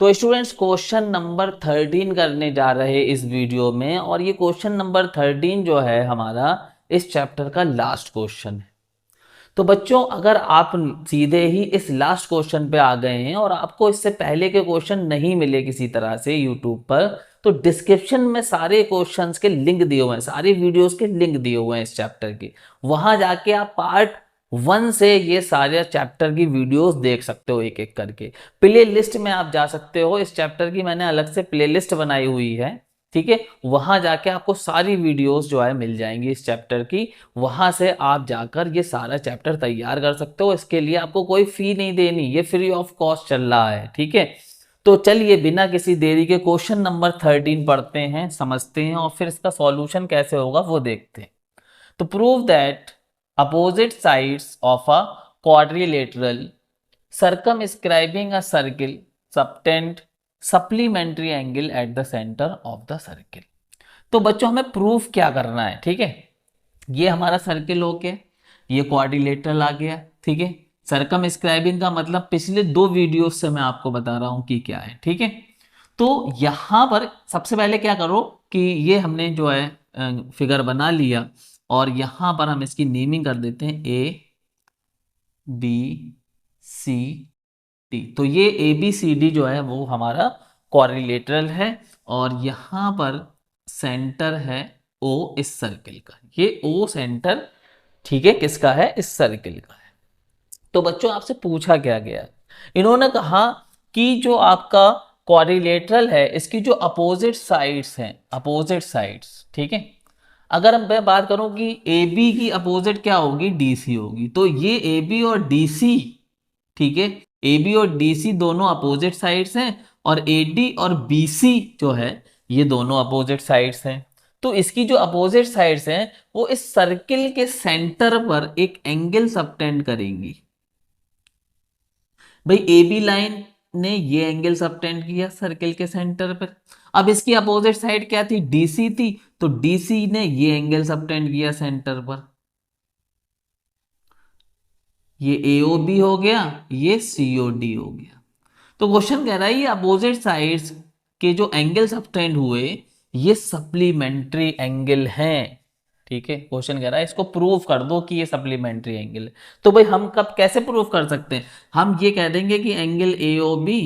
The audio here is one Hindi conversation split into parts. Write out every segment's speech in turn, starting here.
तो स्टूडेंट्स क्वेश्चन नंबर 13 करने जा रहे हैं इस वीडियो में, और ये क्वेश्चन नंबर 13 जो है हमारा इस चैप्टर का लास्ट क्वेश्चन है। तो बच्चों अगर आप सीधे ही इस लास्ट क्वेश्चन पे आ गए हैं और आपको इससे पहले के क्वेश्चन नहीं मिले किसी तरह से यूट्यूब पर, तो डिस्क्रिप्शन में सारे क्वेश्चंस के लिंक दिए हुए हैं, सारी वीडियोस के लिंक दिए हुए हैं इस चैप्टर के। वहां जाके आप पार्ट 1 से ये सारे चैप्टर की वीडियोस देख सकते हो एक एक करके। प्ले लिस्ट में आप जा सकते हो, इस चैप्टर की मैंने अलग से प्ले लिस्ट बनाई हुई है, ठीक है। वहां जाके आपको सारी वीडियोस जो है मिल जाएंगी इस चैप्टर की। वहां से आप जाकर ये सारा चैप्टर तैयार कर सकते हो। इसके लिए आपको कोई फी नहीं देनी, ये फ्री ऑफ कॉस्ट चल रहा है, ठीक है। तो चलिए बिना किसी देरी के क्वेश्चन नंबर 13 पढ़ते हैं, समझते हैं, और फिर इसका सॉल्यूशन कैसे होगा वो देखते हैं। तो prove that opposite sides of a quadrilateral circumscribing a circle subtend supplementary angle at the center of the circle। तो बच्चों हमें प्रूफ क्या करना है, ठीक है। ये हमारा सर्किल हो गया, ये क्वाड्रिलेटरल आ गया, ठीक है। सरकम स्क्राइबिंग का मतलब पिछले 2 वीडियो से मैं आपको बता रहा हूं कि क्या है, ठीक है। तो यहां पर सबसे पहले क्या करो कि ये हमने जो है फिगर बना लिया, और यहां पर हम इसकी नेमिंग कर देते हैं ए बी सी डी। तो ये ए बी सी डी जो है वो हमारा क्वाड्रिलेटरल है, और यहां पर सेंटर है ओ इस सर्किल का। ये ओ सेंटर, ठीक है, किसका है, इस सर्किल का है। तो बच्चों आपसे पूछा क्या गया, इन्होंने कहा कि जो आपका क्वाड्रिलेटरल है इसकी जो अपोजिट साइड्स हैं, अपोजिट साइड्स, ठीक है। अगर मैं बात करूं कि ए बी की अपोजिट क्या होगी, डी सी होगी, तो ये ए बी और डी सी, ठीक है, ए बी और डी सी दोनों अपोजिट साइड्स हैं, और ए डी और बी सी जो है ये दोनों अपोजिट साइड्स हैं। तो इसकी जो अपोजिट साइड्स हैं वो इस सर्किल के सेंटर पर एक एंगल सबटेंड करेंगी। भाई ए बी लाइन ने ये एंगल सबटेंड किया सर्किल के सेंटर पर। अब इसकी अपोजिट साइड क्या थी, डीसी थी, तो डीसी ने ये एंगल सबटेंड किया सेंटर पर। ये एओ बी हो गया, ये सीओ डी हो गया। तो क्वेश्चन कह रहा है ये अपोजिट साइड्स के जो एंगल सबटेंड हुए ये सप्लीमेंट्री एंगल हैं, ठीक है। क्वेश्चन कह रहा है इसको प्रूव कर दो कि ये सप्लीमेंट्री एंगल है। तो भाई हम कब कैसे प्रूव कर सकते हैं, हम ये कह देंगे कि angle AO B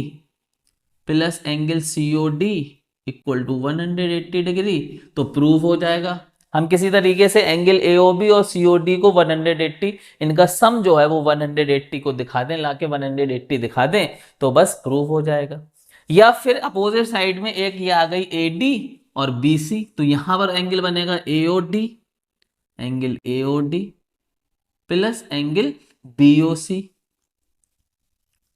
plus angle CO D equal to 180 degree, तो प्रूव हो जाएगा। हम किसी तरीके से एंगल एओबी और सीओडी को 180, इनका सम जो है वो 180 को दिखा दें, लाके 180 दिखा दें, तो बस प्रूव हो जाएगा। या फिर अपोजिट साइड में एक ये आ गई एडी और बीसी, तो यहां पर एंगल बनेगा AOD, angle AOD plus angle BOC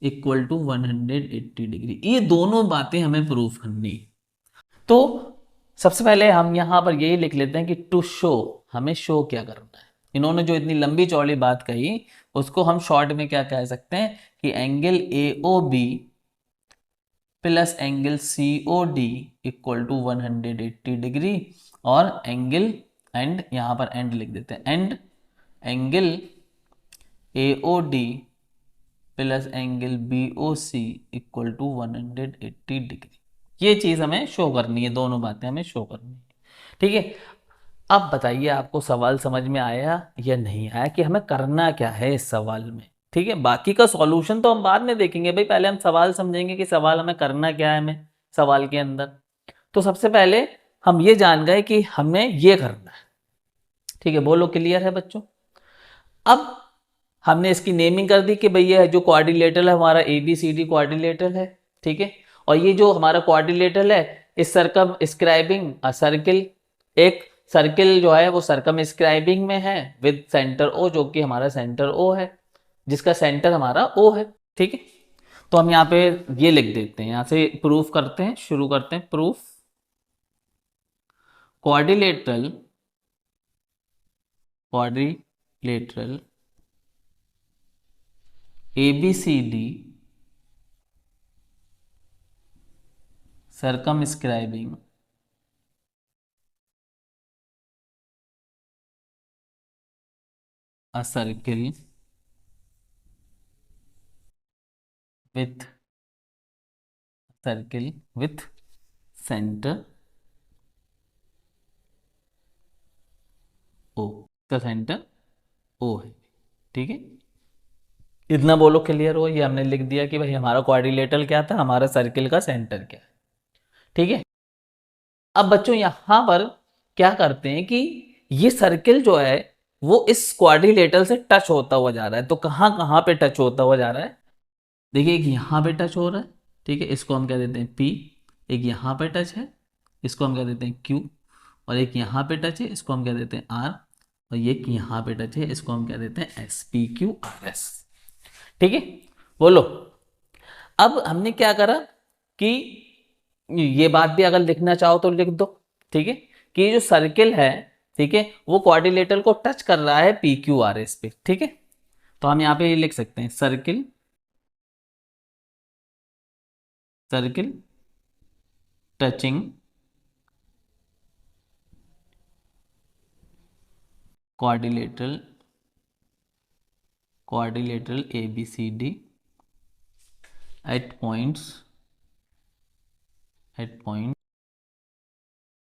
equal to 180 degree. ये दोनों बातें हमें प्रूफ करनी है। तो सबसे पहले हम यहां पर यही लिख लेते हैं कि टू शो, हमें शो क्या करना है। इन्होंने जो इतनी लंबी चौड़ी बात कही उसको हम शॉर्ट में क्या कह सकते हैं कि angle A O B plus angle C O D equal to 180 degree, और एंगल एंड, यहां पर एंड लिख देते हैं, and angle A O D plus angle B O C equal to 180 degree. ये चीज हमें शो करनी है, दोनों बातें हमें शो करनी है, ठीक है। अब बताइए आपको सवाल समझ में आया या नहीं आया कि हमें करना क्या है इस सवाल में, ठीक है। बाकी का सॉल्यूशन तो हम बाद में देखेंगे, भाई पहले हम सवाल समझेंगे कि सवाल हमें करना क्या है, हमें सवाल के अंदर। तो सबसे पहले हम ये जान गए कि हमें ये करना है, ठीक है। बोलो क्लियर है बच्चों। अब हमने इसकी नेमिंग कर दी कि भाई ये जो क्वाड्रिलेटरल है हमारा A B C D quadrilateral है, ठीक है। और ये जो हमारा क्वाड्रिलेटरल है इस सर्कम स्क्राइबिंग अ सर्किल, एक सर्किल जो है वो सर्कम स्क्राइबिंग में है विद सेंटर ओ, जो कि हमारा सेंटर ओ है, जिसका सेंटर हमारा ओ है, ठीक है। तो हम यहाँ पे ये लिख देते हैं, यहाँ से प्रूफ करते हैं, शुरू करते हैं proof. Quadrilateral, quadrilateral A B C D circumscribing a circle with circle with center O, का सेंटर ओ है, ठीक है। इतना बोलो क्लियर हो, ये हमने लिख दिया कि भाई हमारा क्वाड्रिलेटरल क्या था, हमारा सर्किल का सेंटर क्या है, ठीक है। अब बच्चों यहां पर क्या करते हैं कि ये सर्किल जो है वो इस क्वाड्रिलेटरल से टच होता हुआ जा रहा है, तो कहां कहां पे टच होता हुआ जा रहा है, देखिए एक यहां पे टच हो रहा है, ठीक है, इसको हम क्या देते हैं P, एक यहां पे टच है, इसको हम क्या देते हैं Q, और एक यहां पे टच है, इसको हम क्या देते हैं R, और ये यहां पे टच है, इसको हम क्या देते हैं S, PQRS, ठीक है। बोलो, अब हमने क्या करा कि ये बात भी अगर लिखना चाहो तो लिख दो, ठीक है, कि ये जो सर्किल है, ठीक है, वो क्वाड्रिलेटरल को टच कर रहा है PQRS पे, ठीक है। तो हम यहाँ पे ये लिख सकते हैं circle, circle touching quadrilateral, quadrilateral ABCD at points, at point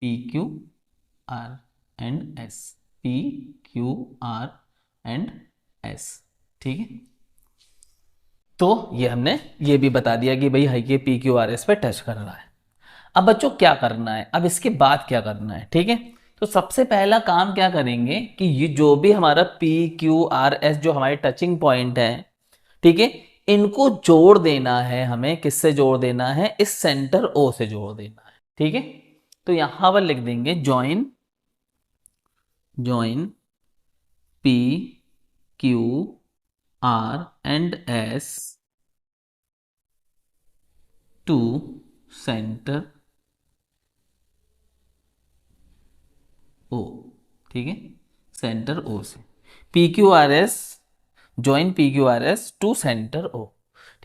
PQR and S, PQR and S, ठीक है। तो ये हमने ये भी बता दिया कि भाई ये PQRS पे टच कर रहा है। अब बच्चों क्या करना है, अब इसके बाद क्या करना है, ठीक है। तो सबसे पहला काम क्या करेंगे कि ये जो भी हमारा PQRS जो हमारे टचिंग पॉइंट है, ठीक है, इनको जोड़ देना है हमें, किससे जोड़ देना है, इस सेंटर O से जोड़ देना है, ठीक है। तो यहां पर लिख देंगे join, join PQR and S to center O, ठीक है, सेंटर O से PQRS, join PQRS to center O,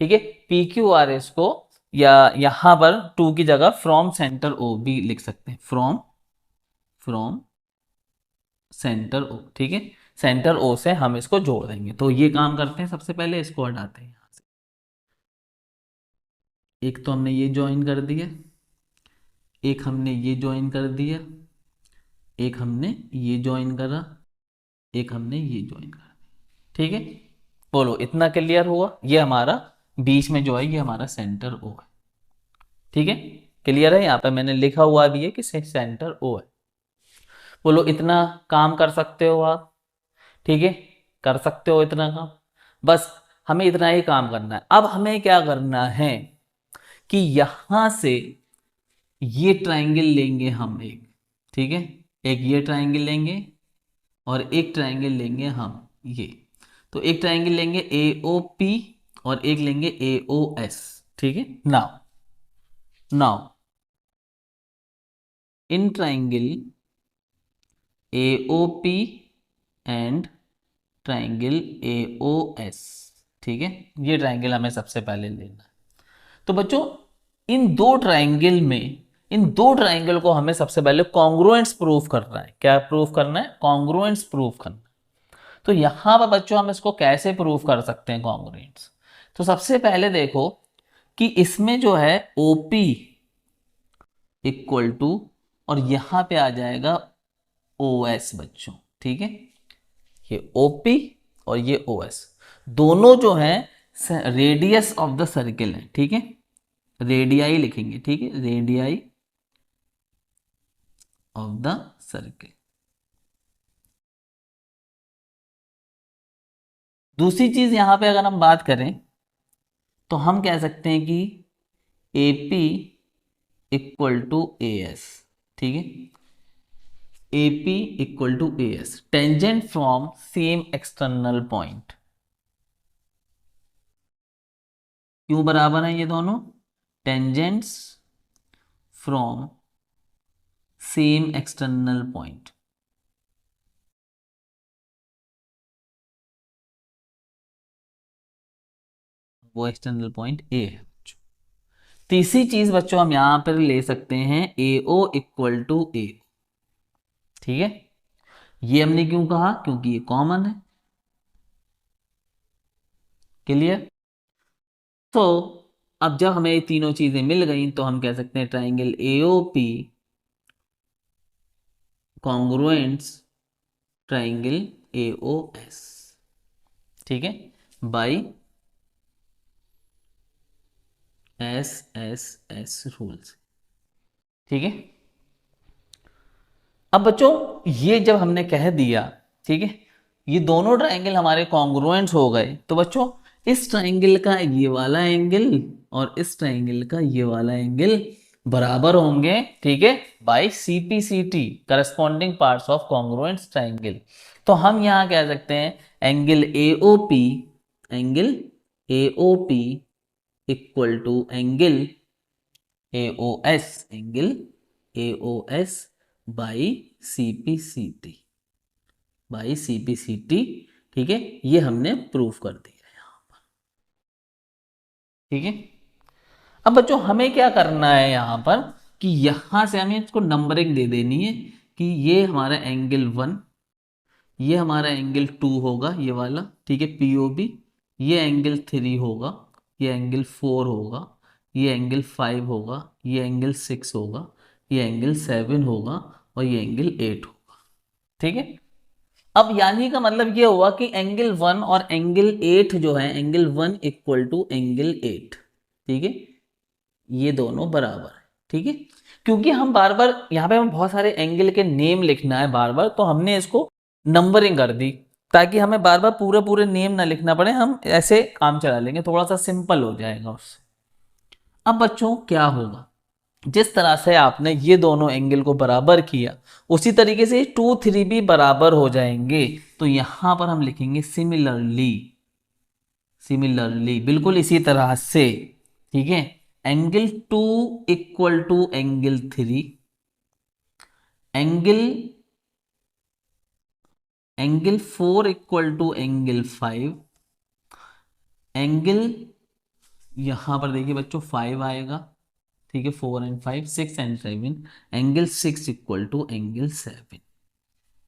ठीक है। PQRS को या यहां पर टू की जगह फ्रॉम सेंटर O भी लिख सकते हैं, फ्रॉम, फ्रॉम सेंटर O, ठीक है। सेंटर O से हम इसको जोड़ देंगे, तो ये काम करते हैं, सबसे पहले इसको हटाते हैं यहां से, एक तो हमने ये ज्वाइन कर दिया, एक हमने ये ज्वाइन कर दिया, एक हमने ये ज्वाइन करा, एक हमने ये ज्वाइन करा, ठीक है। बोलो इतना क्लियर हुआ, ये हमारा बीच में जो है ये हमारा सेंटर O है, ठीक है। क्लियर है, यहाँ पे मैंने लिखा हुआ भी है कि सेंटर O है। बोलो इतना काम कर सकते हो आप, ठीक है, कर सकते हो इतना काम, बस हमें इतना ही काम करना है। अब हमें क्या करना है कि यहां से ये ट्राइंगल लेंगे हम एक, ठीक है, एक ये ट्राइंगल लेंगे और एक ट्राइंगल लेंगे हम ये, तो एक ट्राइंगल लेंगे AOP और एक लेंगे AOS, ठीक है। Now, now in triangle AOP and triangle AOS, ठीक है, ये ट्राइंगल हमें सबसे पहले लेना है। तो बच्चों इन दो ट्राइंगल में, इन दो ट्राइंगल को हमें सबसे पहले कॉन्ग्रुएंस प्रूफ करना है। क्या प्रूफ करना है, कॉन्ग्रुएंस प्रूफ करना है। तो यहां पर बच्चों हम इसको कैसे प्रूफ कर सकते हैं कॉन्ग्रुएंस, तो सबसे पहले देखो कि इसमें जो है OP इक्वल टू, और यहां पे आ जाएगा OS बच्चों, ठीक है, ये OP और ये OS दोनों जो है रेडियस ऑफ द सर्किल है, ठीक है, रेडियाई लिखेंगे, ठीक है, रेडियाई ऑफ द सर्किल। दूसरी चीज यहां पे अगर हम बात करें तो हम कह सकते हैं कि AP इक्वल टू AS, ठीक है, AP equal to AS tangent from same external point. क्यों बराबर है ये दोनों, tangents from same external point, वो एक्सटर्नल पॉइंट A है। तीसरी चीज बच्चों हम यहां पर ले सकते हैं AO इक्वल टू A, ठीक है, ये हमने क्यों कहा, क्योंकि ये कॉमन है, क्लियर। तो अब जब हमें ये तीनों चीजें मिल गई तो हम कह सकते हैं triangle AOP congruents triangle AOS, ठीक है, बाई एस रूल्स, ठीक है। अब बच्चों ये जब हमने कह दिया, ठीक है, ये दोनों ट्राइंगल हमारे कॉन्ग्रुएंट्स हो गए, तो बच्चों इस ट्राइंगल का ये वाला एंगल और इस ट्राइंगल का ये वाला एंगल बराबर होंगे, ठीक है, by CPCT corresponding parts of congruents triangle. तो हम यहां कह सकते हैं angle AOP equal to angle AOS by CPCT, ठीक है, ये हमने प्रूफ कर दिया यहां पर, ठीक है। अब बच्चों हमें क्या करना है यहां पर कि यहां से हमें इसको नंबरिंग दे देनी है कि ये हमारा एंगल 1, ये हमारा एंगल 2 होगा ये वाला, ठीक है, POB, ये एंगल 3 होगा, ये एंगल 4 होगा, ये एंगल 5 होगा, ये एंगल 6 होगा, ये एंगल 7 होगा और ये एंगल 8 होगा, ठीक है। अब यानी का मतलब ये हुआ कि एंगल 1 और एंगल 8 जो है, एंगल 1 इक्वल टू एंगल 8, ठीक है, ये दोनों बराबर है, ठीक है। क्योंकि हम बार बार यहाँ पे हमें बहुत सारे एंगल के नेम लिखना है बार बार, तो हमने इसको नंबरिंग कर दी ताकि हमें बार बार पूरे पूरे नेम ना लिखना पड़े, हम ऐसे काम चला लेंगे, थोड़ा सा सिंपल हो जाएगा उससे। अब बच्चों क्या होगा, जिस तरह से आपने ये दोनों एंगल को बराबर किया उसी तरीके से 2, 3 भी बराबर हो जाएंगे। तो यहां पर हम लिखेंगे सिमिलरली बिल्कुल इसी तरह से, ठीक है, angle 2 equal to angle 3, angle 4 equal to angle 5, angle यहां पर देखिए बच्चों 5 आएगा, ठीक है, 4 and 5, 6 and 7, angle 6 equal to angle 7,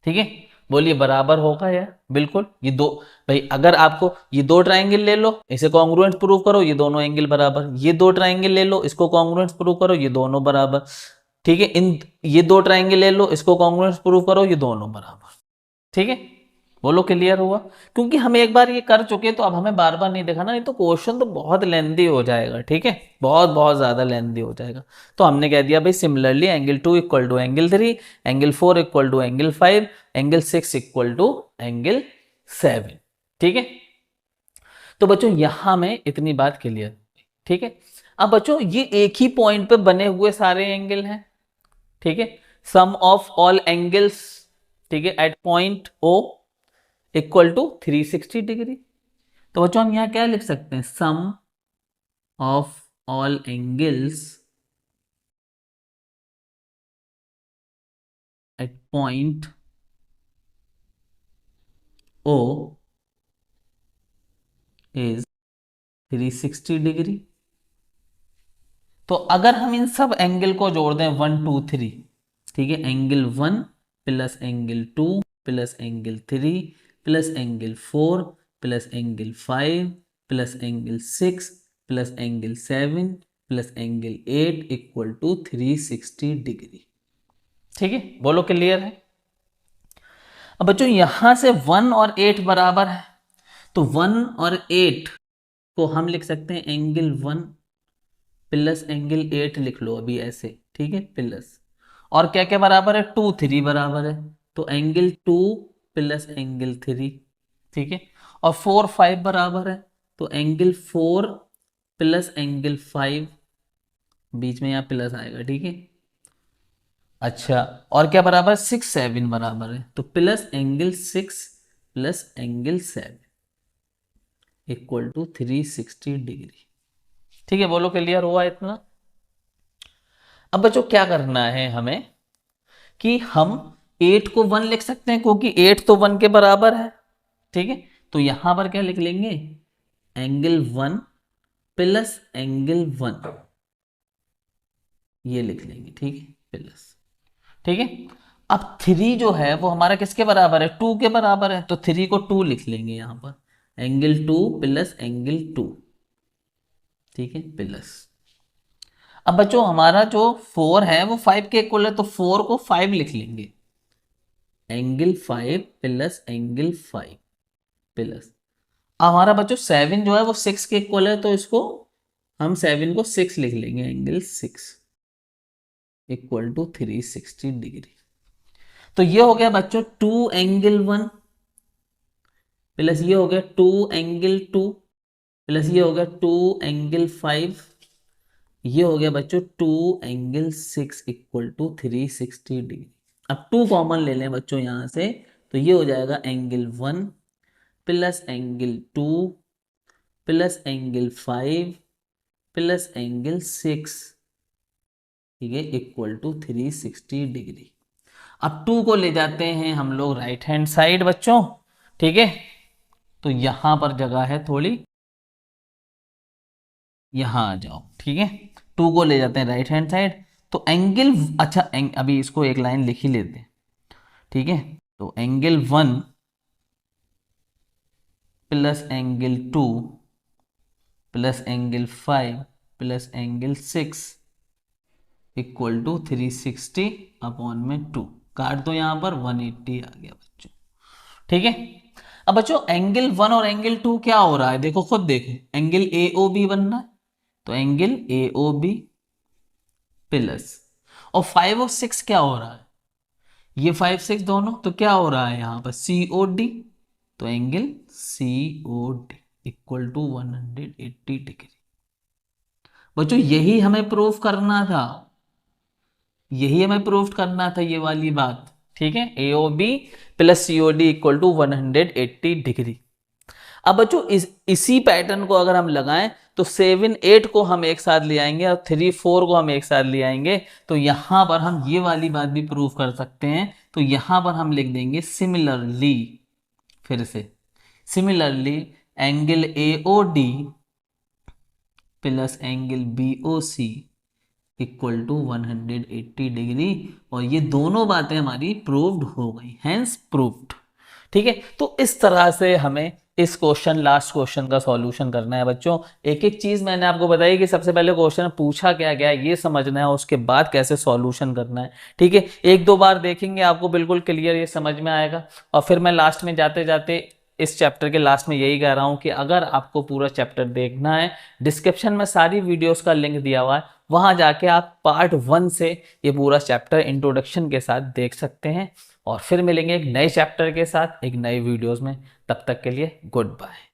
ठीक है। बोलिए बराबर होगा यार, बिल्कुल। ये दो भाई, अगर आपको ये दो ट्राइंगल ले लो, इसे कॉन्ग्रुएंट प्रूव करो, ये दोनों एंगल बराबर, ये दो ट्राइंगल ले लो, इसको कॉन्ग्रुएंट प्रूव करो, ये दोनों बराबर, ठीक है। ये दो ट्राइंगल ले लो, इसको कॉन्ग्रुएंट प्रूव करो, ये दोनों बराबर, ठीक है। बोलो क्लियर हुआ? क्योंकि हम एक बार ये कर चुके तो अब हमें बार बार नहीं दिखाना, नहीं तो क्वेश्चन तो बहुत लेंदी हो जाएगा, ठीक है, बहुत बहुत ज्यादा लेंदी हो जाएगा। तो हमने कह दिया भाई similarly angle 2 equal to angle 3, angle 4 equal to angle 5, angle 6 equal to angle 7, ठीक है। तो बच्चों यहां में इतनी बात क्लियर, ठीक है। अब बच्चों ये एक ही पॉइंट पे बने हुए सारे एंगल हैं, ठीक है, सम ऑफ ऑल एंगल्स, ठीक है, at point O equal to 360 degree. तो बच्चों हम यहां क्या लिख सकते हैं, sum of all angles at point O is 360 degree. तो अगर हम इन सब एंगल को जोड़ दें 1, 2, 3, ठीक है, angle 1 plus angle 2 plus angle 3 plus angle 4 plus angle 5 plus angle 6 plus angle 7 plus angle 8 equal to 360 degree, ठीक है। बोलो क्लियर है? अब बच्चों यहां से 1 और 8 बराबर है, तो 1 और 8 को हम लिख सकते हैं एंगल 1 प्लस एंगल 8 लिख लो अभी ऐसे, ठीक है, प्लस, और क्या क्या बराबर है, 2, 3 बराबर है, तो एंगल 2 प्लस एंगल 3, ठीक है, और 4, 5 बराबर है, तो एंगल 4 प्लस एंगल 5, बीच में यहाँ प्लस आएगा, ठीक है। अच्छा, और क्या बराबर, 6, 7 बराबर है, तो plus angle 6 plus angle 7 equal to 360 degree, ठीक है। बोलो क्लियर हुआ इतना? अब बच्चों क्या करना है हमें कि हम 8 को 1 लिख सकते हैं क्योंकि 8 तो 1 के बराबर है, ठीक है। तो यहां पर क्या लिख लेंगे, एंगल 1 प्लस एंगल 1, ये लिख लेंगे, ठीक है, प्लस, ठीक है। अब 3 जो है वो हमारा किसके बराबर है, 2 के बराबर है, तो 3 को 2 लिख लेंगे यहां पर, एंगल 2 प्लस एंगल 2, ठीक है, प्लस। अब बच्चों हमारा जो 4 है वो 5 के इक्वल है, तो 4 को 5 लिख लेंगे, एंगल 5 प्लस एंगल 5 प्लस। हमारा बच्चों 7 जो है वो 6 के इक्वल है, तो इसको हम 7 को 6 लिख लेंगे, एंगल 6 इक्वल टू 360 डिग्री। तो ये हो गया बच्चों 2 एंगल 1 प्लस ये हो गया 2 एंगल 2 प्लस ये हो गया 2 एंगल 5, ये हो गया बच्चों 2 एंगल 6 इक्वल टू 360 डिग्री। अब 2 कॉमन ले लें बच्चों यहां से, तो ये हो जाएगा angle 1 plus angle 2 plus angle 5 plus angle 6, ठीक है, इक्वल टू 360 डिग्री। अब 2 को ले जाते हैं हम लोग राइट हैंड साइड बच्चों, ठीक है, तो यहां पर जगह है थोड़ी, यहां आ जाओ, ठीक है। 2 को ले जाते हैं राइट हैंड साइड, तो एंगल, अच्छा अभी इसको एक लाइन लिख ही लेते हैं, ठीक है। तो angle 1 plus angle 2 plus angle 5 plus angle 6 equal to 360 upon में 2, काट दो यहां पर, 180 आ गया बच्चों, ठीक है। अब बच्चों एंगल 1 और एंगल 2 क्या हो रहा है, देखो खुद देखो, एंगल AOB बन रहा है, तो एंगल AOB प्लस, और 5 और 6 क्या हो रहा है, ये 5 6 दोनों, तो क्या हो रहा है यहां पर COD, तो angle COD equal to 180 degree. बच्चों यही हमें प्रूफ करना था, यही हमें प्रूफ करना था, ये वाली बात, ठीक है, AOB plus COD equal to 180 degree. अब बच्चों इसी पैटर्न को अगर हम लगाएं तो 7 8 को हम एक साथ ले आएंगे और 3 4 को हम एक साथ ले आएंगे, तो यहां पर हम ये वाली बात भी प्रूव कर सकते हैं। तो यहां पर हम लिख देंगे सिमिलरली, फिर से similarly angle AOD plus angle BOC equal to 180 degree, और ये दोनों बातें हमारी प्रूव्ड हो गई, हैंस प्रूव्ड, ठीक है। तो इस तरह से हमें इस क्वेश्चन, लास्ट क्वेश्चन का सॉल्यूशन करना है बच्चों। एक एक चीज मैंने आपको बताई कि सबसे पहले क्वेश्चन पूछा क्या गया है ये समझना है, उसके बाद कैसे सॉल्यूशन करना है, ठीक है। एक दो बार देखेंगे आपको बिल्कुल क्लियर ये समझ में आएगा। और फिर मैं लास्ट में जाते जाते इस चैप्टर के लास्ट में यही कह रहा हूं कि अगर आपको पूरा चैप्टर देखना है, डिस्क्रिप्शन में सारी वीडियोस का लिंक दिया हुआ है, वहां जाके आप पार्ट 1 से ये पूरा चैप्टर इंट्रोडक्शन के साथ देख सकते हैं। और फिर मिलेंगे एक नए चैप्टर के साथ एक नए वीडियोस में, तब तक के लिए गुड बाय।